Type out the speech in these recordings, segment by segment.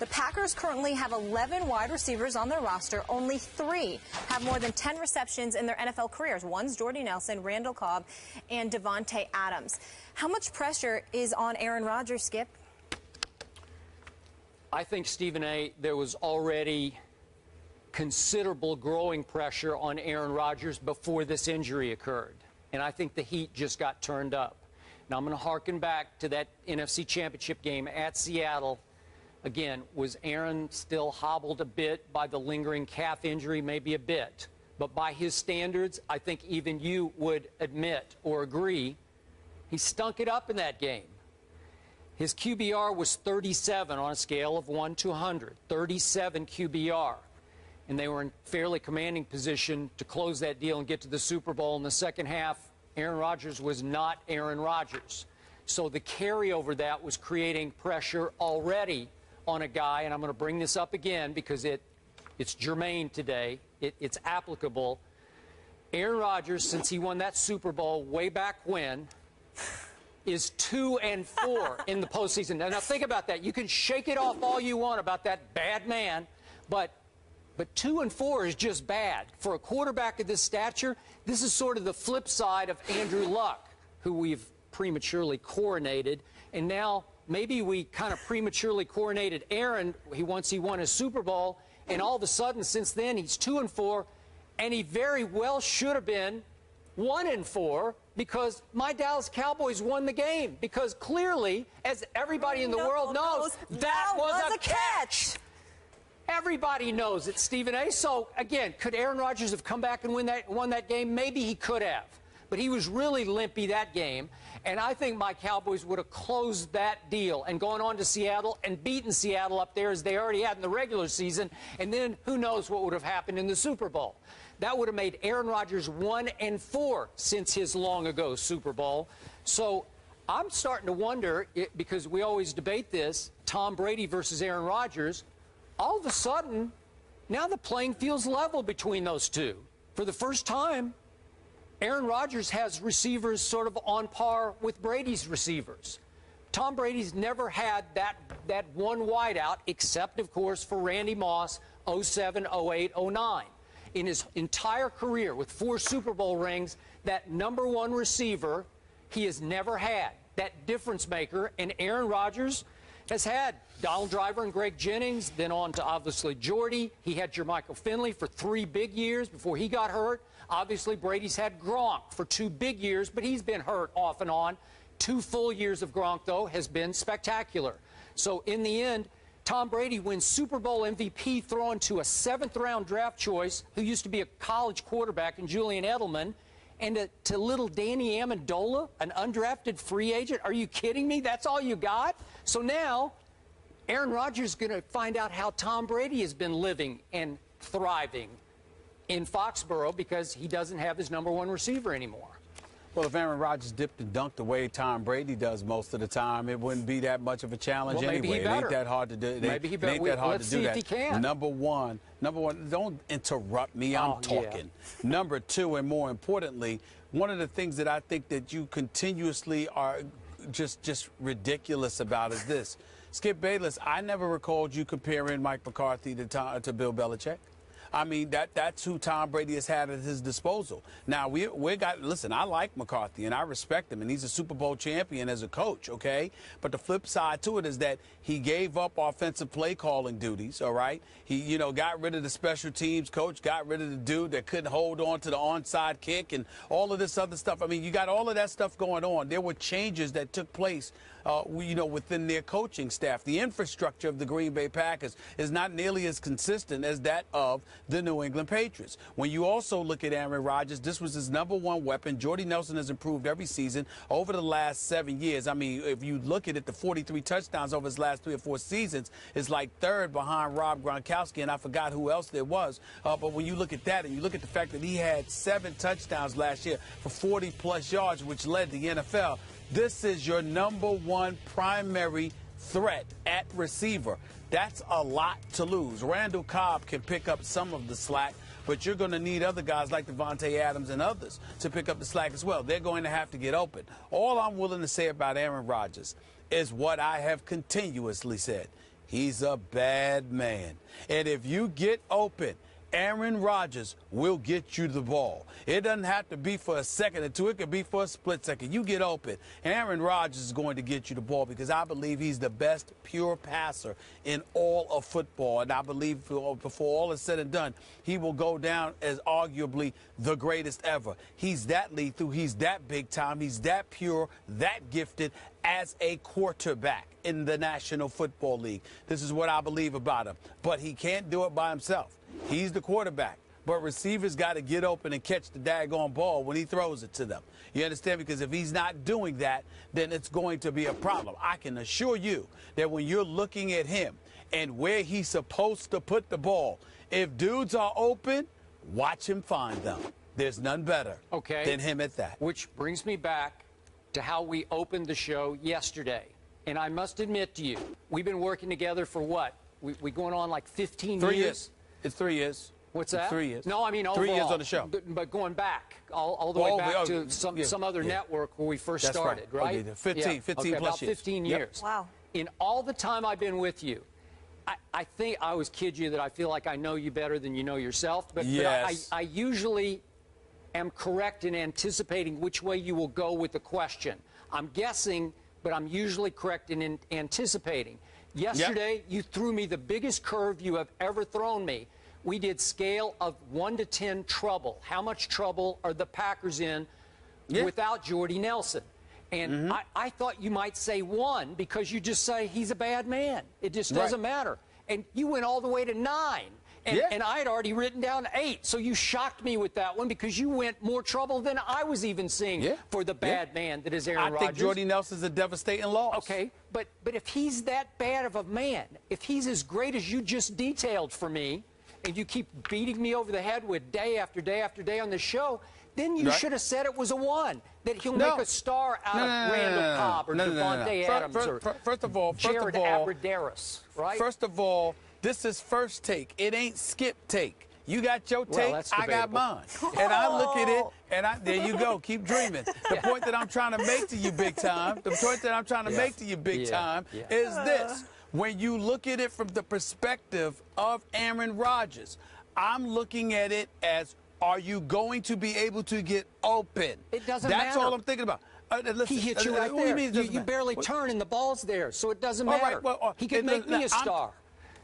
The Packers currently have 11 wide receivers on their roster. Only 3 have more than 10 receptions in their NFL careers. One's Jordy Nelson, Randall Cobb, and Devontae Adams. How much pressure is on Aaron Rodgers, Skip? I think, Stephen A., there was already considerable growing pressure on Aaron Rodgers before this injury occurred. And I think the heat just got turned up. Now, I'm going to harken back to that NFC Championship game at Seattle. Again, was Aaron still hobbled a bit by the lingering calf injury? Maybe a bit. But by his standards, I think even you would admit or agree, he stunk it up in that game. His QBR was 37 on a scale of 1 to 100, 37 QBR. And they were in fairly commanding position to close that deal and get to the Super Bowl in the second half. Aaron Rodgers was not Aaron Rodgers. So the carryover that was creating pressure already on a guy, and I'm going to bring this up again because it's germane today. It's applicable. Aaron Rodgers, since he won that Super Bowl way back when, is 2-4 in the postseason. Now think about that. You can shake it off all you want about that bad man, but 2-4 is just bad. For a quarterback of this stature, this is sort of the flip side of Andrew Luck, who we've prematurely coronated. And now maybe we kind of prematurely coronated Aaron once he won his Super Bowl. And all of a sudden, since then, he's 2-4. And he very well should have been 1-4 because my Dallas Cowboys won the game. Because clearly, as everybody in the world knows, that was a catch. Everybody knows it, Stephen A. So, again, could Aaron Rodgers have come back and won that game? Maybe he could have. But he was really limpy that game. And I think my Cowboys would have closed that deal and gone on to Seattle and beaten Seattle up there as they already had in the regular season. And then who knows what would have happened in the Super Bowl. That would have made Aaron Rodgers 1-4 since his long-ago Super Bowl. So I'm starting to wonder, because we always debate this, Tom Brady versus Aaron Rodgers, all of a sudden, now the playing field's level between those two. For the first time, Aaron Rodgers has receivers sort of on par with Brady's receivers. Tom Brady's never had that one wideout, except, of course, for Randy Moss, 07, 08, 09. In his entire career, with 4 Super Bowl rings, that #1 receiver he has never had, that difference maker, and Aaron Rodgers has had Donald Driver and Greg Jennings, then on to, obviously, Jordy. He had Jermichael Finley for 3 big years before he got hurt. Obviously, Brady's had Gronk for 2 big years, but he's been hurt off and on. 2 full years of Gronk, though, has been spectacular. So, in the end, Tom Brady wins Super Bowl MVP throwing to a 7th-round draft choice who used to be a college quarterback in Julian Edelman, and to little Danny Amendola, an undrafted free agent. Are you kidding me? That's all you got? So now Aaron Rodgers is going to find out how Tom Brady has been living and thriving in Foxborough because he doesn't have his #1 receiver anymore. Well, if Aaron Rodgers dipped and dunked the way Tom Brady does most of the time, it wouldn't be that much of a challenge anyway. It ain't that hard to do. Maybe he better. Let's see if he can. Number one, don't interrupt me. I'm talking. Yeah. Number 2, and more importantly, one of the things that I think that you continuously are just ridiculous about is this. Skip Bayless, I never recalled you comparing Mike McCarthy to Bill Belichick. I mean, that's who Tom Brady has had at his disposal. Now, listen, I like McCarthy, and I respect him, and he's a Super Bowl champion as a coach, okay? But the flip side to it is that he gave up offensive play calling duties, all right? He, got rid of the special teams coach, got rid of the dude that couldn't hold on to the onside kick and all of this other stuff. I mean, you got all of that stuff going on. There were changes that took place within their coaching staff. The infrastructure of the Green Bay Packers is not nearly as consistent as that of the New England Patriots. When you also look at Aaron Rodgers, this was his #1 weapon. Jordy Nelson has improved every season over the last 7 years. I mean, if you look at it, the 43 touchdowns over his last 3 or 4 seasons is like 3rd behind Rob Gronkowski, and I forgot who else there was. But when you look at that and you look at the fact that he had 7 touchdowns last year for 40-plus yards, which led the NFL, this is your #1 primary threat at receiver. That's a lot to lose. Randall Cobb can pick up some of the slack, but you're going to need other guys like Devontae Adams and others to pick up the slack as well. They're going to have to get open. All I'm willing to say about Aaron Rodgers is what I have continuously said. he's a bad man. And if you get open, Aaron Rodgers will get you the ball. It doesn't have to be for a second or two. It could be for a split second. You get open, Aaron Rodgers is going to get you the ball because I believe he's the best pure passer in all of football. And I believe before all is said and done, he will go down as arguably the greatest ever. He's that lethal. He's that big time. He's that pure, that gifted as a quarterback in the National Football League. This is what I believe about him. But he can't do it by himself. He's the quarterback, but receivers got to get open and catch the daggone ball when he throws it to them. You understand? Because if he's not doing that, then it's going to be a problem. I can assure you that when you're looking at him and where he's supposed to put the ball, if dudes are open, watch him find them. There's none better than him at that. Which brings me back to how we opened the show yesterday. And I must admit to you, we've been working together for what? We going on like 15 years? It's 3 years. What's that? 3 years. No, I mean overall. 3 years on the show. But going back, all the way back to some other network where we first started, right? Okay, 15 plus about years. 15 years. Wow. In all the time I've been with you, I think I always kid you that I feel like I know you better than you know yourself. But I usually am correct in anticipating which way you will go with the question. I'm guessing, but I'm usually correct in anticipating. Yesterday, you threw me the biggest curve you have ever thrown me. We did scale of 1 to 10 trouble. How much trouble are the Packers in without Jordy Nelson? And I thought you might say 1 because you just say he's a bad man. It just doesn't matter. And you went all the way to 9. And I had already written down 8. So you shocked me with that one because you went more trouble than I was even seeing for the bad man that is Aaron Rodgers. I think Jordy Nelson's a devastating loss. Okay, but if he's that bad of a man, if he's as great as you just detailed for me, and you keep beating me over the head with day after day after day on the show, then you should have said it was a 1, that he'll make a star out of Randall Cobb or Devontae Adams or Jared Abbrederis, right? First of all, this is first take. It ain't skip take. You got your take, I got mine. And I look at it, and there you go. Keep dreaming. The point that I'm trying to make to you, big time, is this. When you look at it from the perspective of Aaron Rodgers, I'm looking at it as, are you going to be able to get open? It doesn't matter. That's all I'm thinking about. Listen, he hit you right there. You barely turn and the ball's there, so it doesn't matter. He could make me a star.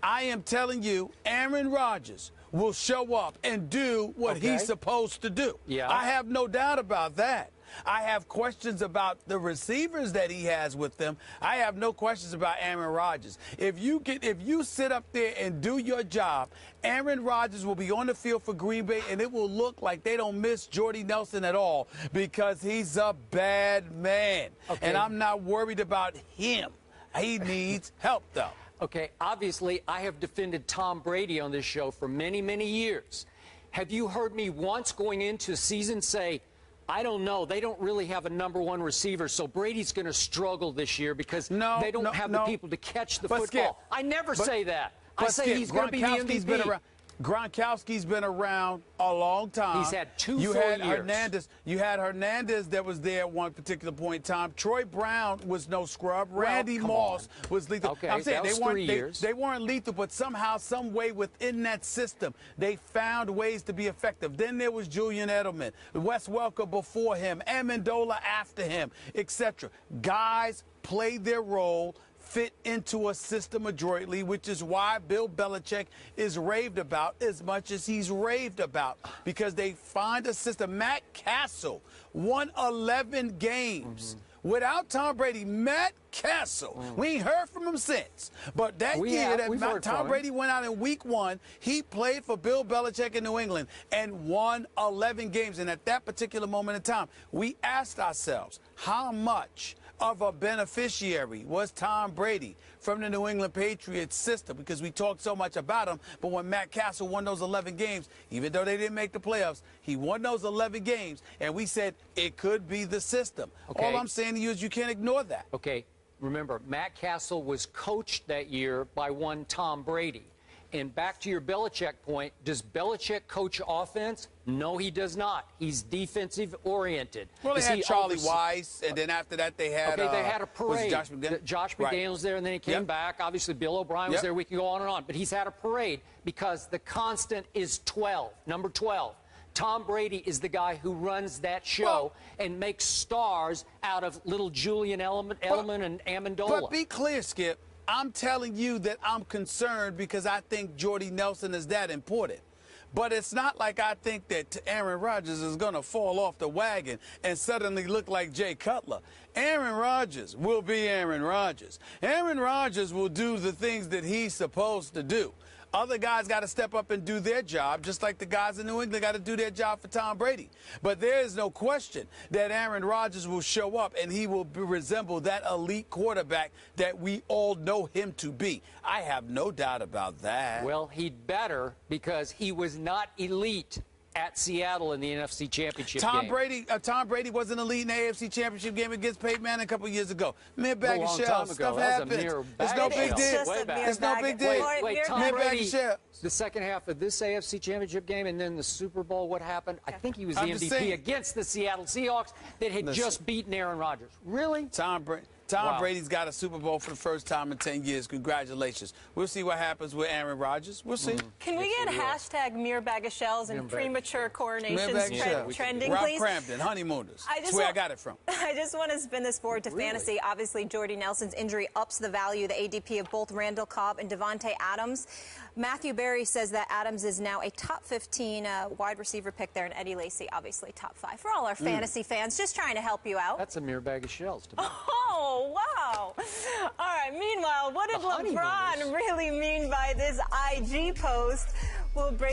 I am telling you, Aaron Rodgers will show up and do what he's supposed to do. I have no doubt about that. I have questions about the receivers that he has with them. I have no questions about Aaron Rodgers. If you sit up there and do your job, Aaron Rodgers will be on the field for Green Bay, and it will look like they don't miss Jordy Nelson at all because he's a bad man. And I'm not worried about him. He needs help, though. Okay, obviously, I have defended Tom Brady on this show for many, many years. Have you heard me once going into a season say, I don't know, they don't really have a #1 receiver, so Brady's going to struggle this year because they don't have the people to catch the football? Skip, I never say that. I say he's going to be the MVP. Gronkowski's been around a long time. He's had 2 full years. You had Hernandez that was there at one particular point in time. Troy Brown was no scrub. Randy Moss was lethal. Okay, I'm saying that was 3 years. They weren't lethal, but somehow, some way within that system, they found ways to be effective. Then there was Julian Edelman, Wes Welker before him, Amendola after him, etc. Guys played their role, fit into a system adroitly, which is why Bill Belichick is raved about as much as he's raved about, because they find a system. Matt Castle won 11 games. Without Tom Brady, Matt Castle, we ain't heard from him since. But that year that Tom Brady went out in week 1, he played for Bill Belichick in New England and won 11 games. And at that particular moment in time, we asked ourselves, how much of a beneficiary was Tom Brady from the New England Patriots system? Because we talked so much about him, but when Matt Castle won those 11 games, even though they didn't make the playoffs, he won those 11 games, and we said it could be the system. All I'm saying to you is you can't ignore that. Okay, remember, Matt Castle was coached that year by one Tom Brady. And back to your Belichick point, does Belichick coach offense? No, he does not. He's defensive oriented. Well, they had Charlie Weiss, and then after that they had they had a parade. Josh McDaniels was there, and then he came back. Obviously, Bill O'Brien was there. We can go on and on. But he's had a parade because the constant is 12, number 12. Tom Brady is the guy who runs that show and makes stars out of little Julian Edelman and Amendola. But be clear, Skip. I'm telling you that I'm concerned because I think Jordy Nelson is that important. But it's not like I think that Aaron Rodgers is going to fall off the wagon and suddenly look like Jay Cutler. Aaron Rodgers will be Aaron Rodgers. Aaron Rodgers will do the things that he's supposed to do. Other guys got to step up and do their job, just like the guys in New England got to do their job for Tom Brady. But there is no question that Aaron Rodgers will show up and he will resemble that elite quarterback that we all know him to be. I have no doubt about that. Well, he'd better, because he was not elite at Seattle in the NFC Championship game. Tom Brady wasn't elite in the AFC Championship game against Peyton Manning a couple years ago. Mere bag of shells. Stuff happens. It's no big deal. It's no big deal. Wait, Tom Brady, the second half of this AFC Championship game and then the Super Bowl, what happened? I think he was the MVP against the Seattle Seahawks that had just beaten Aaron Rodgers. Really? Tom Brady's got a Super Bowl for the first time in 10 years. Congratulations. We'll see what happens with Aaron Rodgers. We'll see. Can we get hashtag mere bag of shells and premature coronations trending, Rob please? Crampton, honeymooners. That's where I got it from. I just want to spin this forward to fantasy. Obviously, Jordy Nelson's injury ups the value, the ADP of both Randall Cobb and Davante Adams. Matthew Berry says that Adams is now a top 15 wide receiver pick there, and Eddie Lacy, obviously, top 5. For all our fantasy fans, just trying to help you out. That's a mere bag of shells to me. Oh, wow. All right, meanwhile, what did LeBron really mean by this IG post? We'll break